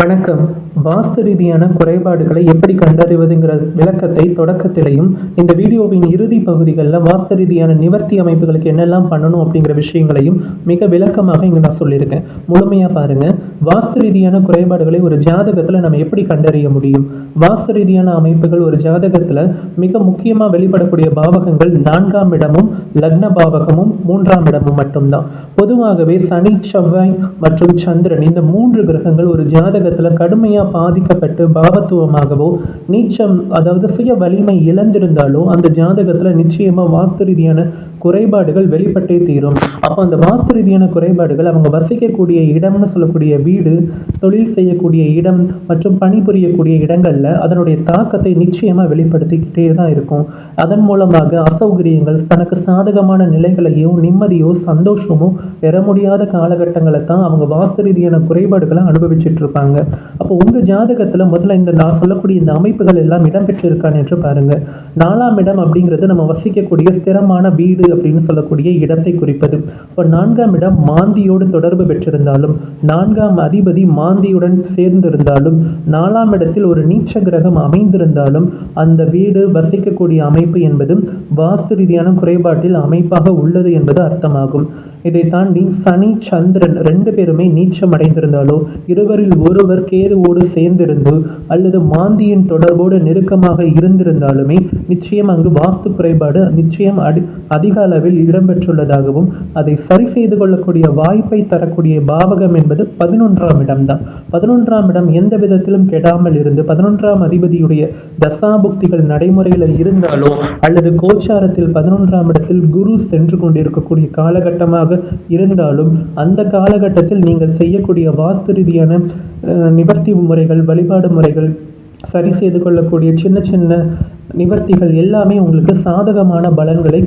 வணக்கம். வாஸ்து ரீதியான குறைபாடுகளை எப்படி கண்டறிவதுங்கிற விளக்கத்தை தொடக்கத்திலையும், இந்த வீடியோவின் இறுதி பகுதிகளில் வாஸ்து ரீதியான நிவர்த்தி அமைப்புகளுக்கு என்னெல்லாம் பண்ணணும் அப்படிங்கிற விஷயங்களையும் மிக விளக்கமாக இங்கே நான் சொல்லியிருக்கேன். முழுமையாக பாருங்கள். வாஸ்து ரீதியான குறைபாடுகளை ஒரு ஜாதகத்தில் நம்ம எப்படி கண்டறிய முடியும்? வாஸ்து ரீதியான அமைப்புகள் ஒரு ஜாதகத்தில் மிக முக்கியமாக வெளிப்படக்கூடிய பாவகங்கள் 4ஆம் இடமும் லக்ன பாவகமும் 3ஆம் இடமும் மட்டும்தான். பொதுவாகவே சனி, செவ்வாய் மற்றும் சந்திரன் இந்த 3 கிரகங்கள் ஒரு ஜாதகத்தில் கடுமையாக பாதிக்கப்பட்டு பாவத்துவமாகவோ நீச்சம், அதாவது சுய வலிமை இழந்திருந்தாலோ அந்த ஜாதகத்தில் நிச்சயமாக வாஸ்து ரீதியான குறைபாடுகள் வெளிப்பட்டே தீரும். அப்போ அந்த வாஸ்து ரீதியான குறைபாடுகள் அவங்க வசிக்கக்கூடிய இடம்னு சொல்லக்கூடிய வீடு, தொழில் செய்யக்கூடிய இடம் மற்றும் பணிபுரியக்கூடிய இடங்களில் அதனுடைய தாக்கத்தை நிச்சயமாக வெளிப்படுத்திக்கிட்டே தான் இருக்கும். அதன் மூலமாக அசௌகரியங்கள், தனக்கு சாதகமான நிலைகளையோ நிம்மதியோ சந்தோஷமோ பெற முடியாத காலகட்டங்களை தான் அவங்க வாஸ்து ரீதியான குறைபாடுகளை அனுபவிச்சுட்டு இருப்பாங்க. அப்போ உங்கள் ஜாதகத்தில் முதல்ல நான் சொல்லக்கூடிய இந்த அமைப்புகள் எல்லாம் இடம்பெற்றிருக்கான்னு என்று பாருங்க. 4ஆம் இடம் அப்படிங்கிறது நம்ம வசிக்கக்கூடிய ஸ்திரமான வீடு அப்படின்னு சொல்லக்கூடிய இடத்தை குறிப்பது. இப்போ 4ஆம் இடம் மாந்தியோடு தொடர்பு பெற்றிருந்தாலும், 4ஆம் அதிபதி மாந்தியுடன் சேர்ந்திருந்தாலும், 4ஆம் இடத்தில் ஒரு நீச்ச கிரகம் அமைந்திருந்தாலும் அந்த வீடு வசிக்கக்கூடிய அமைப்பு என்பது வாஸ்து ரீதியான குறைபாட்டில் அமைப்பாக உள்ளது என்பது அர்த்தமாகும். இதை தாண்டி சனி, சந்திரன் 2 பேருமே நீச்சம் அடைந்திருந்தாலோ, இருவரில் ஒருவர் கேதுவோடு சேர்ந்திருந்து அல்லது மாந்தியின் தொடர்போடு நெருக்கமாக இருந்திருந்தாலுமே நிச்சயம் அங்கு வாஸ்து குறைபாடு நிச்சயம் அதிக அளவில் இடம்பெற்றுள்ளதாகவும், அதை சரி செய்து கொள்ளக்கூடிய வாய்ப்பை தரக்கூடிய பாவகம் என்பது 11ஆம் இடம்தான். 11ஆம் இடம் எந்த விதத்திலும் கெடாமல் இருந்து 11ஆம் அதிபதியுடைய தசாபுக்திகள் நடைமுறையில் இருந்தாலோ அல்லது கோச்சாரத்தில் 11ஆம் இடத்தில் குரு சென்று கொண்டிருக்கக்கூடிய காலகட்டமாக இருந்தாலும் அந்த காலகட்டத்தில் நீங்கள் செய்யக்கூடிய வாஸ்து ரீதியான நிவர்த்தி முறைகள், வழிபாடு முறைகள், சரி செய்து கொள்ளக்கூடிய சின்ன சின்ன நிவர்த்திகள் எல்லாமே உங்களுக்கு சாதகமான பலன்களை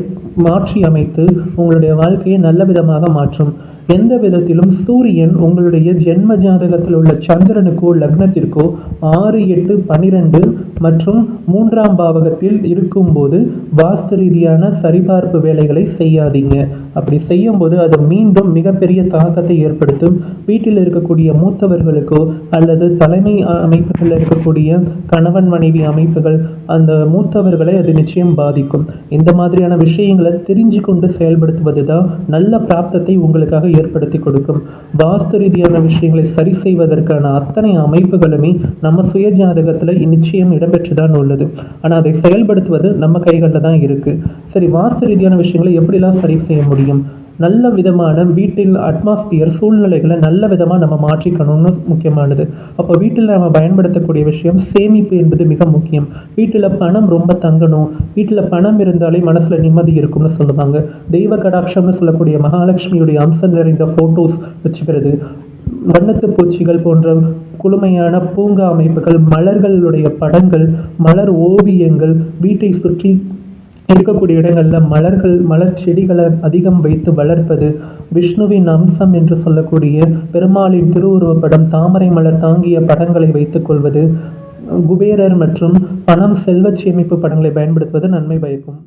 மாற்றி அமைத்து உங்களுடைய வாழ்க்கையை நல்ல விதமாக மாற்றும். எந்த விதத்திலும் சூரியன் உங்களுடைய ஜென்ம ஜாதகத்தில் உள்ள சந்திரனுக்கோ லக்னத்திற்கோ 6, 8, 12 மற்றும் 3ஆம் பாவகத்தில் இருக்கும்போது வாஸ்து ரீதியான சரிபார்ப்பு வேலைகளை செய்யாதீங்க. அப்படி செய்யும்போது அது மீண்டும் மிகப்பெரிய தாக்கத்தை ஏற்படுத்தும். வீட்டில் இருக்கக்கூடிய மூத்தவர்களுக்கோ அல்லது தலைமை அமைப்புகளில் இருக்கக்கூடிய கணவன் மனைவி அமைப்புகள், அந்த மூத்தவர்களை அது நிச்சயம் பாதிக்கும். இந்த மாதிரியான விஷயங்களை தெரிஞ்சு கொண்டு செயல்படுத்துவது தான் நல்ல பிராப்தத்தை உங்களுக்காக ஏற்படுத்தி கொடுக்கும். வாஸ்து ரீதியான விஷயங்களை சரி செய்வதற்கான அத்தனை அமைப்புகளுமே நம்ம சுய ஜாதகத்தில் நிச்சயம் இடம்பெற்றுதான் உள்ளது. ஆனால் அதை செயல்படுத்துவது நம்ம கைகளில் தான் இருக்கு. சரி, வாஸ்து ரீதியான விஷயங்களை எப்படிலாம் சரி செய்ய முடியும்? நல்ல விதமான வீட்டில் அட்மாஸ்பியர், சூழ்நிலைகளை நல்ல விதமாக நம்ம மாற்றிக்கணும்னு முக்கியமானது. அப்போ வீட்டில் நம்ம பயன்படுத்தக்கூடிய விஷயம் சேமிப்பு என்பது மிக முக்கியம். வீட்டில் பணம் ரொம்ப தங்கணும். வீட்டில் பணம் இருந்தாலே மனசில் நிம்மதி இருக்கும்னு சொல்லுவாங்க. தெய்வ கடாட்சம்னு சொல்லக்கூடிய மகாலட்சுமியுடைய அம்சம் நிறைந்த ஃபோட்டோஸ் வச்சுக்கிறது, வண்ணத்து பூச்சிகள் போன்ற குளுமையான பூங்கா அமைப்புகள், மலர்களுடைய படங்கள், மலர் ஓவியங்கள், வீட்டை சுற்றி இருக்கக்கூடிய இடங்களில் மலர் செடிகளை அதிகம் வைத்து வளர்ப்பது, விஷ்ணுவின் அம்சம் என்று சொல்லக்கூடிய பெருமாளின் திருவுருவப்படம், தாமரை மலர் தாங்கிய படங்களை வைத்துக் கொள்வது, குபேரர் மற்றும் பணம், செல்வ சேமிப்பு படங்களை பயன்படுத்துவது நன்மை பயக்கும்.